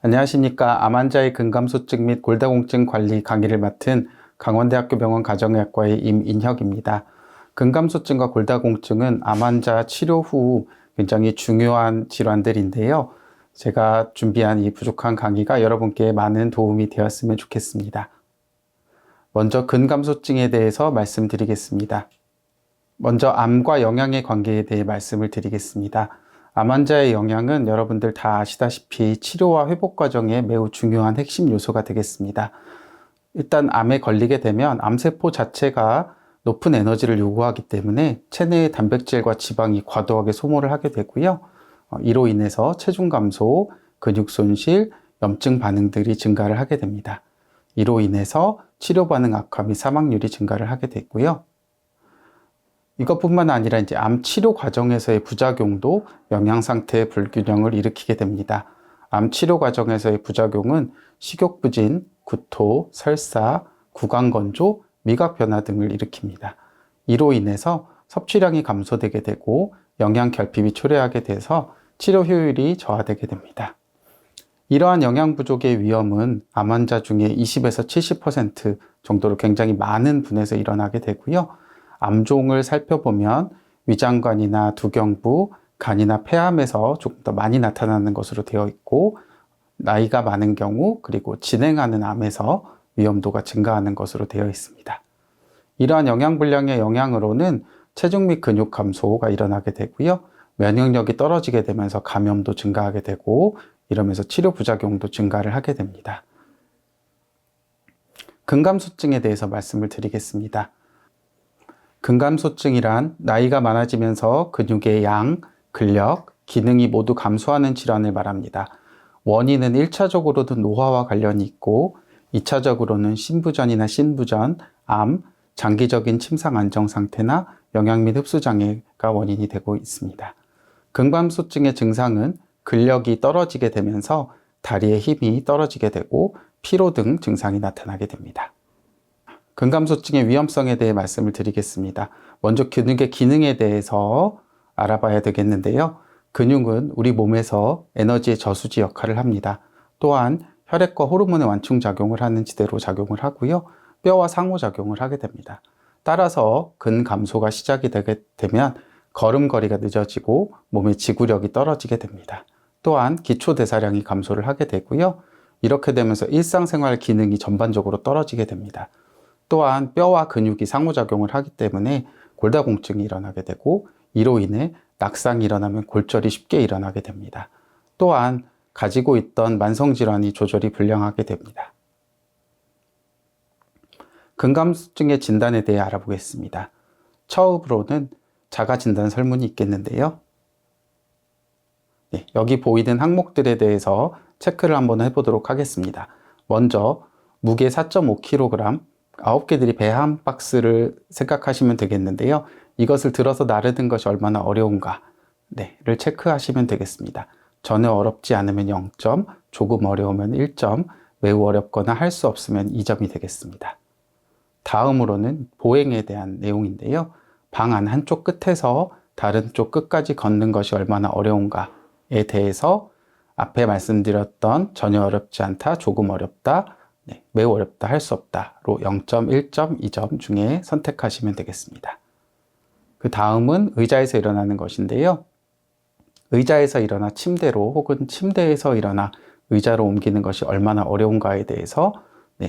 안녕하십니까. 암 환자의 근감소증 및 골다공증 관리 강의를 맡은 강원대학교 병원 가정의학과의 임인혁입니다. 근감소증과 골다공증은 암 환자 치료 후 굉장히 중요한 질환들인데요. 제가 준비한 이 부족한 강의가 여러분께 많은 도움이 되었으면 좋겠습니다. 먼저 근감소증에 대해서 말씀드리겠습니다. 먼저 암과 영양의 관계에 대해 말씀을 드리겠습니다. 암 환자의 영양은 여러분들 다 아시다시피 치료와 회복 과정에 매우 중요한 핵심 요소가 되겠습니다. 일단 암에 걸리게 되면 암세포 자체가 높은 에너지를 요구하기 때문에 체내의 단백질과 지방이 과도하게 소모를 하게 되고요. 이로 인해서 체중 감소, 근육 손실, 염증 반응들이 증가를 하게 됩니다. 이로 인해서 치료 반응 악화 및 사망률이 증가를 하게 되고요. 이것뿐만 아니라 이제 암 치료 과정에서의 부작용도 영양 상태의 불균형을 일으키게 됩니다. 암 치료 과정에서의 부작용은 식욕 부진, 구토, 설사, 구강 건조, 미각 변화 등을 일으킵니다. 이로 인해서 섭취량이 감소되게 되고 영양 결핍이 초래하게 돼서 치료 효율이 저하되게 됩니다. 이러한 영양 부족의 위험은 암 환자 중에 20에서 70% 정도로 굉장히 많은 분에서 일어나게 되고요. 암종을 살펴보면 위장관이나 두경부, 간이나 폐암에서 조금 더 많이 나타나는 것으로 되어 있고, 나이가 많은 경우 그리고 진행하는 암에서 위험도가 증가하는 것으로 되어 있습니다. 이러한 영양불량의 영향으로는 체중 및 근육 감소가 일어나게 되고요. 면역력이 떨어지게 되면서 감염도 증가하게 되고, 이러면서 치료 부작용도 증가를 하게 됩니다. 근감소증에 대해서 말씀을 드리겠습니다. 근감소증이란 나이가 많아지면서 근육의 양, 근력, 기능이 모두 감소하는 질환을 말합니다. 원인은 1차적으로는 노화와 관련이 있고 2차적으로는 신부전이나 신부전, 암, 장기적인 침상 안정 상태나 영양 및 흡수 장애가 원인이 되고 있습니다. 근감소증의 증상은 근력이 떨어지게 되면서 다리의 힘이 떨어지게 되고 피로 등 증상이 나타나게 됩니다. 근감소증의 위험성에 대해 말씀을 드리겠습니다. 먼저 근육의 기능에 대해서 알아봐야 되겠는데요. 근육은 우리 몸에서 에너지의 저수지 역할을 합니다. 또한 혈액과 호르몬의 완충작용을 하는 지대로 작용을 하고요. 뼈와 상호작용을 하게 됩니다. 따라서 근감소가 시작이 되게 되면 걸음걸이가 늦어지고 몸의 지구력이 떨어지게 됩니다. 또한 기초대사량이 감소를 하게 되고요. 이렇게 되면서 일상생활 기능이 전반적으로 떨어지게 됩니다. 또한 뼈와 근육이 상호작용을 하기 때문에 골다공증이 일어나게 되고, 이로 인해 낙상이 일어나면 골절이 쉽게 일어나게 됩니다. 또한 가지고 있던 만성질환이 조절이 불량하게 됩니다. 근감소증의 진단에 대해 알아보겠습니다. 처음으로는 자가진단 설문이 있겠는데요. 여기 보이는 항목들에 대해서 체크를 한번 해보도록 하겠습니다. 먼저 무게 4.5kg, 9개들이 배 한 박스를 생각하시면 되겠는데요. 이것을 들어서 나르는 것이 얼마나 어려운가를 체크하시면 되겠습니다. 전혀 어렵지 않으면 0점, 조금 어려우면 1점, 매우 어렵거나 할 수 없으면 2점이 되겠습니다. 다음으로는 보행에 대한 내용인데요. 방 안 한쪽 끝에서 다른 쪽 끝까지 걷는 것이 얼마나 어려운가에 대해서 앞에 말씀드렸던 전혀 어렵지 않다, 조금 어렵다, 매우 어렵다, 할 수 없다로 0점, 1점, 2점 중에 선택하시면 되겠습니다. 그 다음은 의자에서 일어나는 것인데요. 의자에서 일어나 침대로 혹은 침대에서 일어나 의자로 옮기는 것이 얼마나 어려운가에 대해서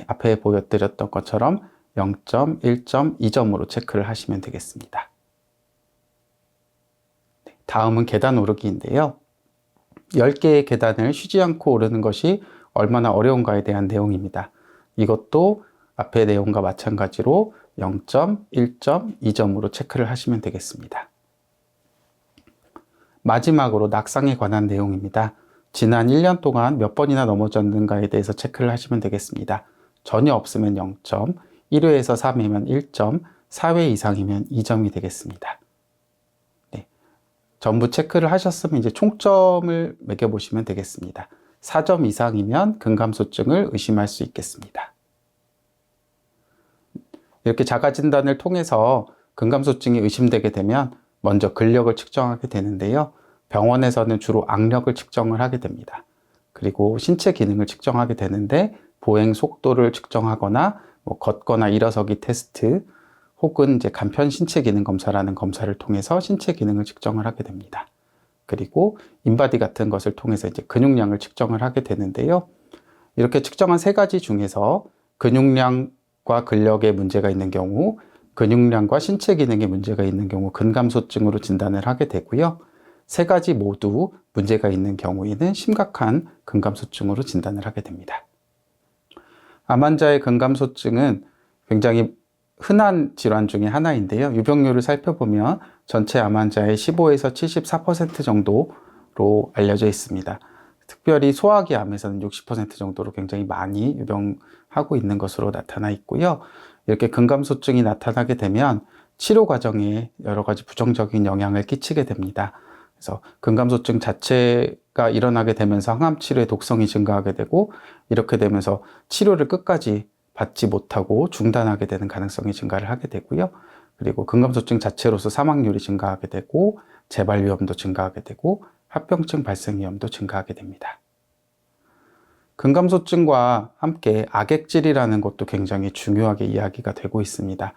앞에 보여드렸던 것처럼 0점, 1점, 2점으로 체크를 하시면 되겠습니다. 다음은 계단 오르기인데요. 10개의 계단을 쉬지 않고 오르는 것이 얼마나 어려운가에 대한 내용입니다. 이것도 앞의 내용과 마찬가지로 0점, 1점, 2점으로 체크를 하시면 되겠습니다. 마지막으로 낙상에 관한 내용입니다. 지난 1년 동안 몇 번이나 넘어졌는가에 대해서 체크를 하시면 되겠습니다. 전혀 없으면 0점, 1회에서 3회면 1점, 4회 이상이면 2점이 되겠습니다. 전부 체크를 하셨으면 이제 총점을 매겨보시면 되겠습니다. 4점 이상이면 근감소증을 의심할 수 있겠습니다. 이렇게 자가진단을 통해서 근감소증이 의심되게 되면 먼저 근력을 측정하게 되는데요. 병원에서는 주로 악력을 측정을 하게 됩니다. 그리고 신체 기능을 측정하게 되는데 보행 속도를 측정하거나 뭐 걷거나 일어서기 테스트 혹은 이제 간편 신체 기능 검사라는 검사를 통해서 신체 기능을 측정을 하게 됩니다. 그리고 인바디 같은 것을 통해서 이제 근육량을 측정을 하게 되는데요. 이렇게 측정한 세 가지 중에서 근육량과 근력에 문제가 있는 경우, 근육량과 신체 기능에 문제가 있는 경우 근감소증으로 진단을 하게 되고요. 세 가지 모두 문제가 있는 경우에는 심각한 근감소증으로 진단을 하게 됩니다. 암 환자의 근감소증은 굉장히 흔한 질환 중에 하나인데요. 유병률을 살펴보면 전체 암 환자의 15에서 74% 정도로 알려져 있습니다. 특별히 소화기 암에서는 60% 정도로 굉장히 많이 유병하고 있는 것으로 나타나 있고요. 이렇게 근감소증이 나타나게 되면 치료 과정에 여러 가지 부정적인 영향을 끼치게 됩니다. 그래서 근감소증 자체가 일어나게 되면서 항암 치료의 독성이 증가하게 되고 이렇게 되면서 치료를 끝까지 받지 못하고 중단하게 되는 가능성이 증가를 하게 되고요. 그리고 근감소증 자체로서 사망률이 증가하게 되고 재발 위험도 증가하게 되고 합병증 발생 위험도 증가하게 됩니다. 근감소증과 함께 악액질이라는 것도 굉장히 중요하게 이야기가 되고 있습니다.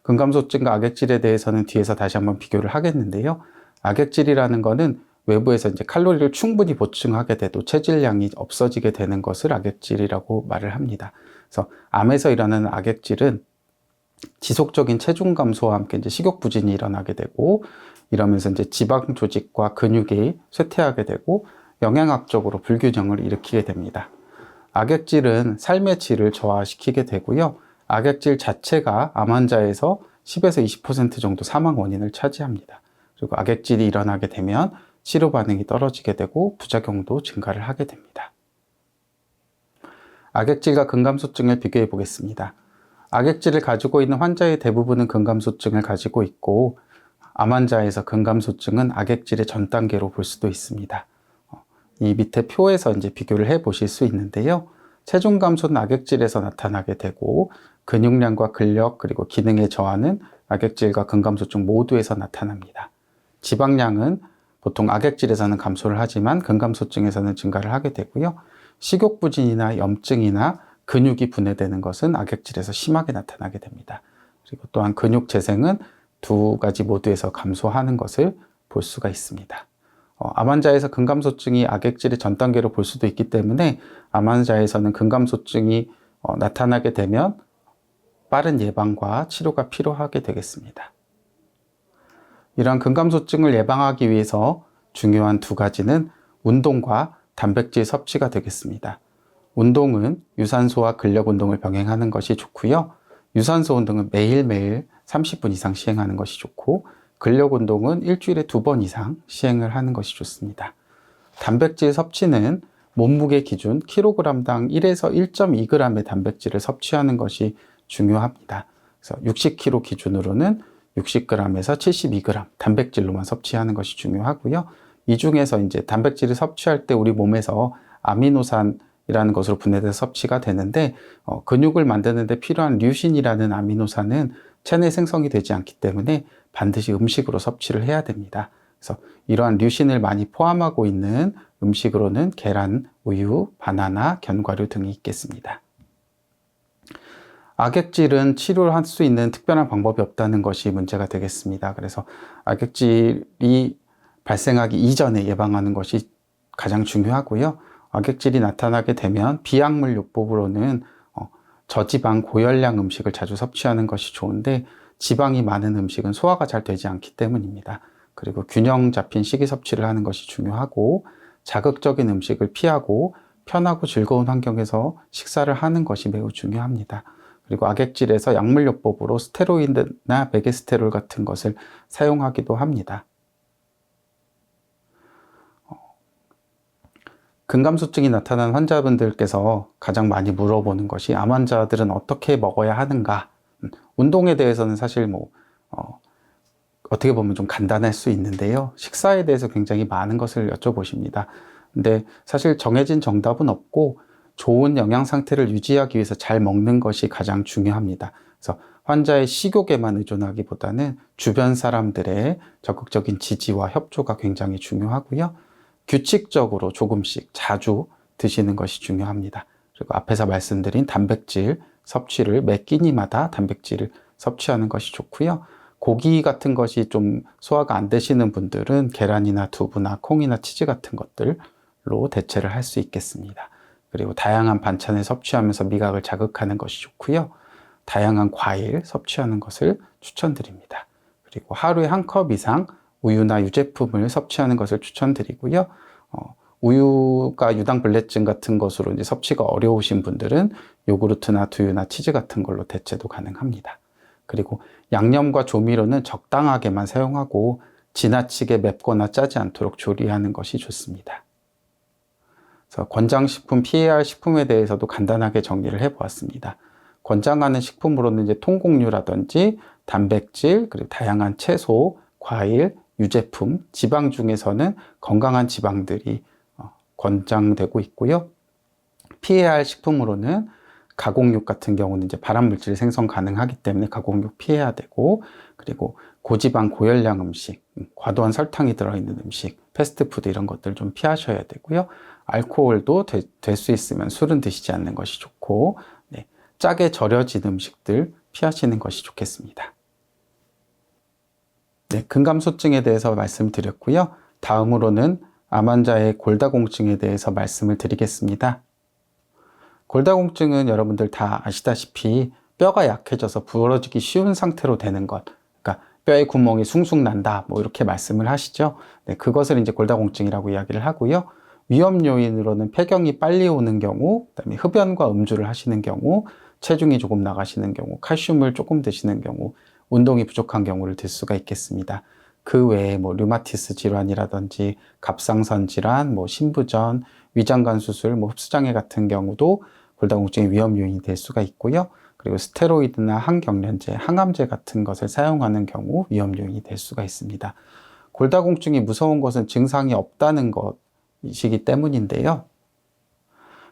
근감소증과 악액질에 대해서는 뒤에서 다시 한번 비교를 하겠는데요. 악액질이라는 것은 외부에서 이제 칼로리를 충분히 보충하게 돼도 체질량이 없어지게 되는 것을 악액질이라고 말을 합니다. 그래서 암에서 일어나는 악액질은 지속적인 체중 감소와 함께 이제 식욕 부진이 일어나게 되고 이러면서 이제 지방 조직과 근육이 쇠퇴하게 되고 영양학적으로 불균형을 일으키게 됩니다. 악액질은 삶의 질을 저하시키게 되고요. 악액질 자체가 암 환자에서 10에서 20% 정도 사망 원인을 차지합니다. 그리고 악액질이 일어나게 되면 치료 반응이 떨어지게 되고 부작용도 증가를 하게 됩니다. 악액질과 근감소증을 비교해 보겠습니다. 악액질을 가지고 있는 환자의 대부분은 근감소증을 가지고 있고 암 환자에서 근감소증은 악액질의 전 단계로 볼 수도 있습니다. 이 밑에 표에서 이제 비교를 해 보실 수 있는데요. 체중 감소는 악액질에서 나타나게 되고 근육량과 근력 그리고 기능의 저하는 악액질과 근감소증 모두에서 나타납니다. 지방량은 보통 악액질에서는 감소를 하지만 근감소증에서는 증가를 하게 되고요. 식욕부진이나 염증이나 근육이 분해되는 것은 악액질에서 심하게 나타나게 됩니다. 그리고 또한 근육 재생은 두 가지 모두에서 감소하는 것을 볼 수가 있습니다. 암 환자에서 근감소증이 악액질의 전 단계로 볼 수도 있기 때문에 암 환자에서는 근감소증이 나타나게 되면 빠른 예방과 치료가 필요하게 되겠습니다. 이러한 근감소증을 예방하기 위해서 중요한 두 가지는 운동과 단백질 섭취가 되겠습니다. 운동은 유산소와 근력 운동을 병행하는 것이 좋고요. 유산소 운동은 매일매일 30분 이상 시행하는 것이 좋고 근력 운동은 일주일에 2번 이상 시행을 하는 것이 좋습니다. 단백질 섭취는 몸무게 기준 kg당 1에서 1.2g의 단백질을 섭취하는 것이 중요합니다. 그래서 60kg 기준으로는 60g에서 72g 단백질로만 섭취하는 것이 중요하고요. 이 중에서 이제 단백질을 섭취할 때 우리 몸에서 아미노산이라는 것으로 분해돼서 섭취가 되는데 근육을 만드는 데 필요한 류신이라는 아미노산은 체내 생성이 되지 않기 때문에 반드시 음식으로 섭취를 해야 됩니다. 그래서 이러한 류신을 많이 포함하고 있는 음식으로는 계란, 우유, 바나나, 견과류 등이 있겠습니다. 악액질은 치료를 할 수 있는 특별한 방법이 없다는 것이 문제가 되겠습니다. 그래서 악액질이 발생하기 이전에 예방하는 것이 가장 중요하고요. 악액질이 나타나게 되면 비약물 요법으로는 저지방 고열량 음식을 자주 섭취하는 것이 좋은데 지방이 많은 음식은 소화가 잘 되지 않기 때문입니다. 그리고 균형 잡힌 식이 섭취를 하는 것이 중요하고 자극적인 음식을 피하고 편하고 즐거운 환경에서 식사를 하는 것이 매우 중요합니다. 그리고 악액질에서 약물요법으로 스테로이드나 메게스테롤 같은 것을 사용하기도 합니다. 근감소증이 나타난 환자분들께서 가장 많이 물어보는 것이 암 환자들은 어떻게 먹어야 하는가? 운동에 대해서는 사실 어떻게 보면 좀 간단할 수 있는데요. 식사에 대해서 굉장히 많은 것을 여쭤보십니다. 근데 사실 정해진 정답은 없고 좋은 영양 상태를 유지하기 위해서 잘 먹는 것이 가장 중요합니다. 그래서 환자의 식욕에만 의존하기보다는 주변 사람들의 적극적인 지지와 협조가 굉장히 중요하고요. 규칙적으로 조금씩 자주 드시는 것이 중요합니다. 그리고 앞에서 말씀드린 단백질 섭취를 매 끼니마다 단백질을 섭취하는 것이 좋고요. 고기 같은 것이 좀 소화가 안 되시는 분들은 계란이나 두부나 콩이나 치즈 같은 것들로 대체를 할 수 있겠습니다. 그리고 다양한 반찬을 섭취하면서 미각을 자극하는 것이 좋고요. 다양한 과일 섭취하는 것을 추천드립니다. 그리고 하루에 한 컵 이상 우유나 유제품을 섭취하는 것을 추천드리고요. 우유가 유당불내증 같은 것으로 이제 섭취가 어려우신 분들은 요구르트나 두유나 치즈 같은 걸로 대체도 가능합니다. 그리고 양념과 조미료는 적당하게만 사용하고 지나치게 맵거나 짜지 않도록 조리하는 것이 좋습니다. 그래서 권장식품 피해야 할 식품에 대해서도 간단하게 정리를 해보았습니다. 권장하는 식품으로는 이제 통곡류라든지 단백질, 그리고 다양한 채소, 과일, 유제품, 지방 중에서는 건강한 지방들이 권장되고 있고요. 피해야 할 식품으로는 가공육 같은 경우는 이제 발암물질 생성 가능하기 때문에 가공육 피해야 되고, 그리고 고지방 고열량 음식, 과도한 설탕이 들어있는 음식, 패스트푸드 이런 것들 좀 피하셔야 되고요. 알코올도 될 수 있으면 술은 드시지 않는 것이 좋고, 네, 짜게 절여진 음식들 피하시는 것이 좋겠습니다. 네, 근감소증에 대해서 말씀드렸고요. 다음으로는 암 환자의 골다공증에 대해서 말씀을 드리겠습니다. 골다공증은 여러분들 다 아시다시피 뼈가 약해져서 부러지기 쉬운 상태로 되는 것, 그러니까 뼈에 구멍이 숭숭 난다, 뭐 이렇게 말씀을 하시죠. 네, 그것을 이제 골다공증이라고 이야기를 하고요. 위험 요인으로는 폐경이 빨리 오는 경우, 그다음에 흡연과 음주를 하시는 경우, 체중이 조금 나가시는 경우, 칼슘을 조금 드시는 경우, 운동이 부족한 경우를 들 수가 있겠습니다. 그 외에 뭐 류마티스 질환이라든지 갑상선 질환, 뭐 신부전, 위장관 수술, 뭐 흡수장애 같은 경우도 골다공증의 위험 요인이 될 수가 있고요. 그리고 스테로이드나 항경련제, 항암제 같은 것을 사용하는 경우 위험 요인이 될 수가 있습니다. 골다공증이 무서운 것은 증상이 없다는 것이기 때문인데요.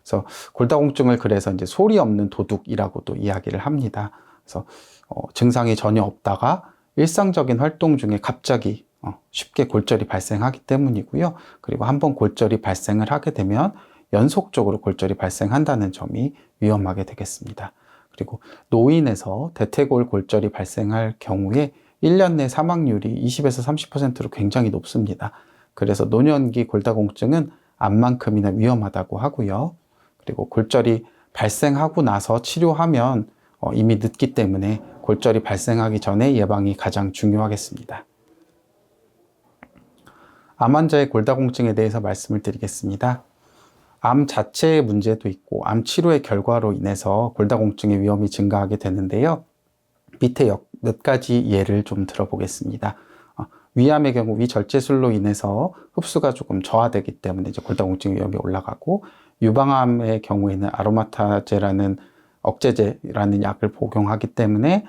그래서 골다공증을 그래서 이제 소리 없는 도둑이라고도 이야기를 합니다. 그래서 증상이 전혀 없다가 일상적인 활동 중에 갑자기 쉽게 골절이 발생하기 때문이고요. 그리고 한번 골절이 발생을 하게 되면 연속적으로 골절이 발생한다는 점이 위험하게 되겠습니다. 그리고 노인에서 대퇴골 골절이 발생할 경우에 1년 내 사망률이 20에서 30%로 굉장히 높습니다. 그래서 노년기 골다공증은 암만큼이나 위험하다고 하고요. 그리고 골절이 발생하고 나서 치료하면 이미 늦기 때문에 골절이 발생하기 전에 예방이 가장 중요하겠습니다. 암 환자의 골다공증에 대해서 말씀을 드리겠습니다. 암 자체의 문제도 있고 암 치료의 결과로 인해서 골다공증의 위험이 증가하게 되는데요. 밑에 몇 가지 예를 좀 들어보겠습니다. 위암의 경우 위절제술로 인해서 흡수가 조금 저하되기 때문에 이제 골다공증 위험이 올라가고, 유방암의 경우에는 아로마타제라는 억제제라는 약을 복용하기 때문에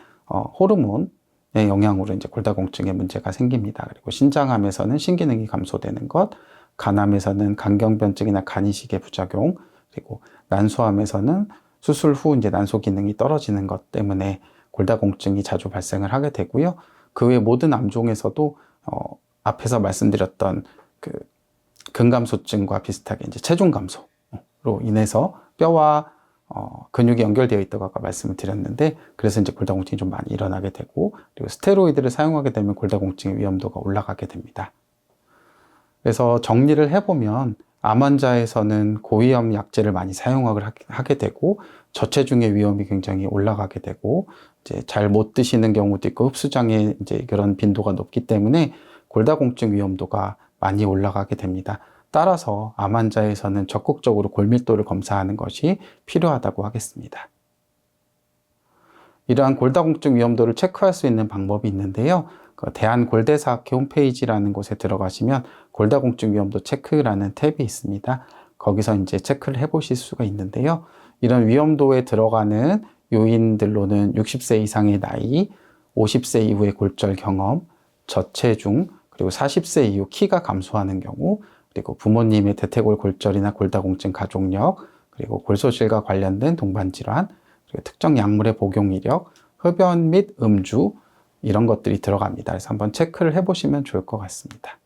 호르몬의 영향으로 이제 골다공증의 문제가 생깁니다. 그리고 신장암에서는 신기능이 감소되는 것, 간암에서는 간경변증이나 간이식의 부작용, 그리고 난소암에서는 수술 후 이제 난소 기능이 떨어지는 것 때문에 골다공증이 자주 발생을 하게 되고요. 그 외 모든 암종에서도 앞에서 말씀드렸던 그 근감소증과 비슷하게 이제 체중 감소로 인해서 뼈와 근육이 연결되어 있다고 아까 말씀을 드렸는데, 그래서 이제 골다공증이 좀 많이 일어나게 되고, 그리고 스테로이드를 사용하게 되면 골다공증의 위험도가 올라가게 됩니다. 그래서 정리를 해보면 암 환자에서는 고위험 약제를 많이 사용하게 되고, 저체중의 위험이 굉장히 올라가게 되고, 이제 잘 못 드시는 경우도 있고, 흡수장애 이제 그런 빈도가 높기 때문에 골다공증 위험도가 많이 올라가게 됩니다. 따라서 암 환자에서는 적극적으로 골밀도를 검사하는 것이 필요하다고 하겠습니다. 이러한 골다공증 위험도를 체크할 수 있는 방법이 있는데요. 대한골대사학회 홈페이지라는 곳에 들어가시면 골다공증 위험도 체크라는 탭이 있습니다. 거기서 이제 체크를 해보실 수가 있는데요. 이런 위험도에 들어가는 요인들로는 60세 이상의 나이, 50세 이후의 골절 경험, 저체중, 그리고 40세 이후 키가 감소하는 경우, 그리고 부모님의 대퇴골 골절이나 골다공증 가족력, 그리고 골소실과 관련된 동반질환, 그리고 특정 약물의 복용 이력, 흡연 및 음주, 이런 것들이 들어갑니다. 그래서 한번 체크를 해보시면 좋을 것 같습니다.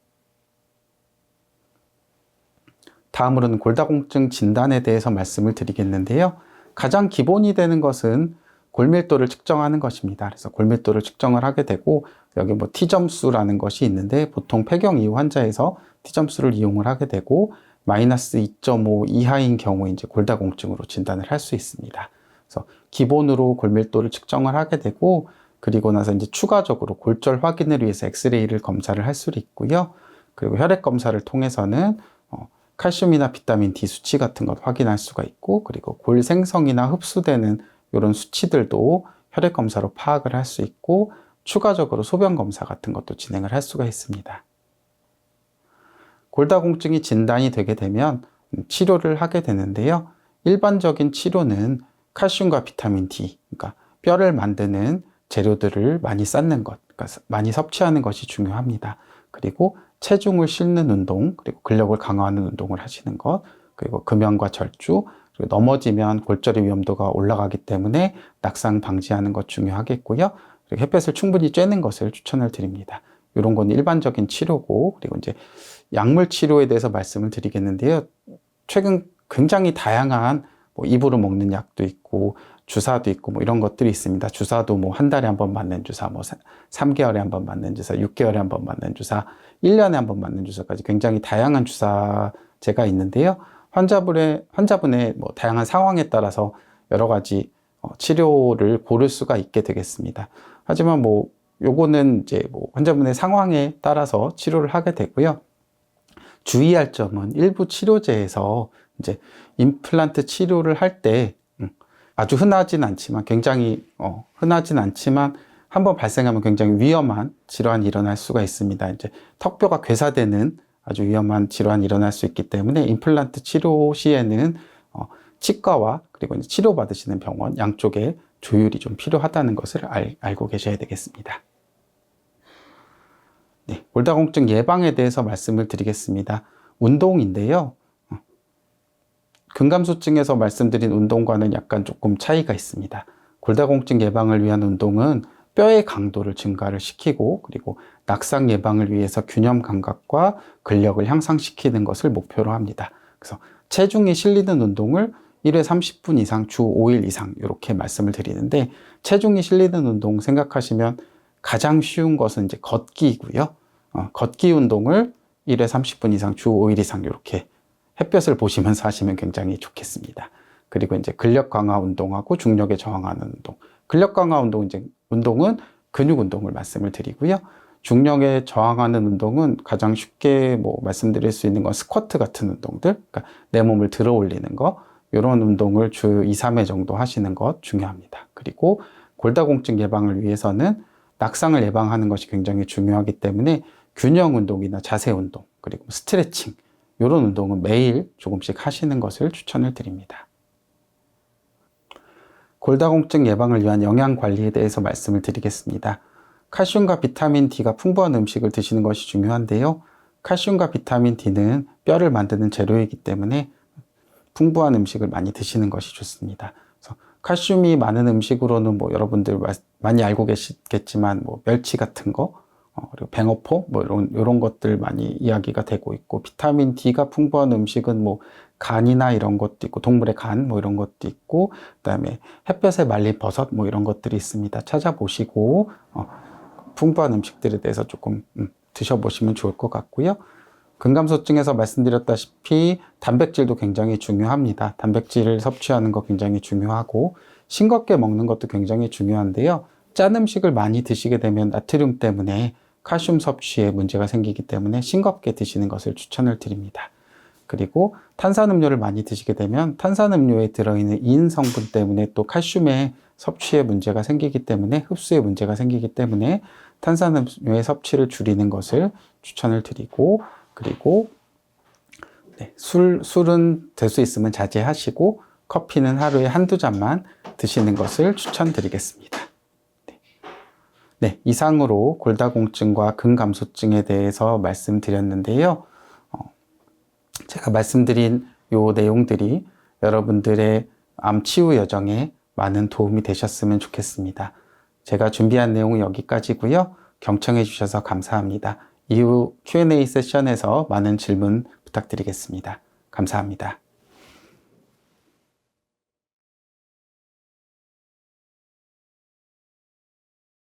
다음으로는 골다공증 진단에 대해서 말씀을 드리겠는데요. 가장 기본이 되는 것은 골밀도를 측정하는 것입니다. 그래서 골밀도를 측정을 하게 되고 여기 뭐 T점수라는 것이 있는데 보통 폐경 이후 환자에서 T점수를 이용을 하게 되고 마이너스 2.5 이하인 경우에 이제 골다공증으로 진단을 할 수 있습니다. 그래서 기본으로 골밀도를 측정을 하게 되고 그리고 나서 이제 추가적으로 골절 확인을 위해서 엑스레이를 검사를 할 수 있고요. 그리고 혈액 검사를 통해서는 칼슘이나 비타민 D 수치 같은 것 확인할 수가 있고 그리고 골 생성이나 흡수되는 이런 수치들도 혈액 검사로 파악을 할 수 있고 추가적으로 소변 검사 같은 것도 진행을 할 수가 있습니다. 골다공증이 진단이 되게 되면 치료를 하게 되는데요. 일반적인 치료는 칼슘과 비타민 D, 그러니까 뼈를 만드는 재료들을 많이 쌓는 것, 그러니까 많이 섭취하는 것이 중요합니다. 그리고 체중을 싣는 운동, 그리고 근력을 강화하는 운동을 하시는 것, 그리고 금연과 절주, 그리고 넘어지면 골절의 위험도가 올라가기 때문에 낙상 방지하는 것 중요하겠고요. 그리고 햇볕을 충분히 쬐는 것을 추천을 드립니다. 이런 건 일반적인 치료고, 그리고 이제 약물 치료에 대해서 말씀을 드리겠는데요. 최근 굉장히 다양한 뭐 입으로 먹는 약도 있고 주사도 있고 뭐 이런 것들이 있습니다. 주사도 뭐 한 달에 한 번 맞는 주사, 뭐 3개월에 한 번 맞는 주사, 6개월에 한 번 맞는 주사, 1년에 한 번 맞는 주사까지 굉장히 다양한 주사제가 있는데요. 환자분의 뭐 다양한 상황에 따라서 여러 가지 치료를 고를 수가 있게 되겠습니다. 하지만 뭐 요거는 이제 뭐 환자분의 상황에 따라서 치료를 하게 되고요. 주의할 점은 일부 치료제에서 이제 임플란트 치료를 할 때 아주 흔하진 않지만 굉장히 흔하진 않지만 한번 발생하면 굉장히 위험한 질환이 일어날 수가 있습니다. 이제 턱뼈가 괴사되는 아주 위험한 질환이 일어날 수 있기 때문에 임플란트 치료 시에는 치과와 그리고 이제 치료받으시는 병원 양쪽에 조율이 좀 필요하다는 것을 알고 계셔야 되겠습니다. 네, 골다공증 예방에 대해서 말씀을 드리겠습니다. 운동인데요. 근감소증에서 말씀드린 운동과는 약간 조금 차이가 있습니다. 골다공증 예방을 위한 운동은 뼈의 강도를 증가를 시키고 그리고 낙상 예방을 위해서 균형 감각과 근력을 향상시키는 것을 목표로 합니다. 그래서 체중이 실리는 운동을 1회 30분 이상 주 5일 이상 이렇게 말씀을 드리는데 체중이 실리는 운동 생각하시면 가장 쉬운 것은 이제 걷기이고요. 걷기 운동을 1회 30분 이상 주 5일 이상 이렇게 햇볕을 보시면서 하시면 굉장히 좋겠습니다. 그리고 이제 근력 강화 운동하고 중력에 저항하는 운동. 근력 강화 운동은 근육 운동을 말씀을 드리고요. 중력에 저항하는 운동은 가장 쉽게 뭐 말씀드릴 수 있는 건 스쿼트 같은 운동들, 그러니까 내 몸을 들어 올리는 거, 이런 운동을 주 2, 3회 정도 하시는 것 중요합니다. 그리고 골다공증 예방을 위해서는 낙상을 예방하는 것이 굉장히 중요하기 때문에 균형 운동이나 자세 운동, 그리고 스트레칭, 이런 운동은 매일 조금씩 하시는 것을 추천을 드립니다. 골다공증 예방을 위한 영양 관리에 대해서 말씀을 드리겠습니다. 칼슘과 비타민 D가 풍부한 음식을 드시는 것이 중요한데요. 칼슘과 비타민 D는 뼈를 만드는 재료이기 때문에 풍부한 음식을 많이 드시는 것이 좋습니다. 그래서 칼슘이 많은 음식으로는 뭐 여러분들 많이 알고 계시겠지만 뭐 멸치 같은 거, 그리고 뱅어포 뭐 이런 것들 많이 이야기가 되고 있고, 비타민 D가 풍부한 음식은 뭐 간이나 이런 것도 있고, 동물의 간 뭐 이런 것도 있고, 그다음에 햇볕에 말린 버섯 뭐 이런 것들이 있습니다. 찾아보시고 풍부한 음식들에 대해서 조금 드셔보시면 좋을 것 같고요. 근감소증에서 말씀드렸다시피 단백질도 굉장히 중요합니다. 단백질을 섭취하는 거 굉장히 중요하고 싱겁게 먹는 것도 굉장히 중요한데요. 짠 음식을 많이 드시게 되면 나트륨 때문에 칼슘 섭취에 문제가 생기기 때문에 싱겁게 드시는 것을 추천을 드립니다. 그리고 탄산음료를 많이 드시게 되면 탄산음료에 들어있는 인 성분 때문에 또 칼슘의 섭취에 문제가 생기기 때문에 흡수에 문제가 생기기 때문에 탄산음료의 섭취를 줄이는 것을 추천을 드리고, 그리고 술은 될 수 있으면 자제하시고 커피는 하루에 한두 잔만 드시는 것을 추천드리겠습니다. 네, 이상으로 골다공증과 근감소증에 대해서 말씀드렸는데요. 제가 말씀드린 요 내용들이 여러분들의 암 치유 여정에 많은 도움이 되셨으면 좋겠습니다. 제가 준비한 내용은 여기까지고요. 경청해 주셔서 감사합니다. 이후 Q&A 세션에서 많은 질문 부탁드리겠습니다. 감사합니다.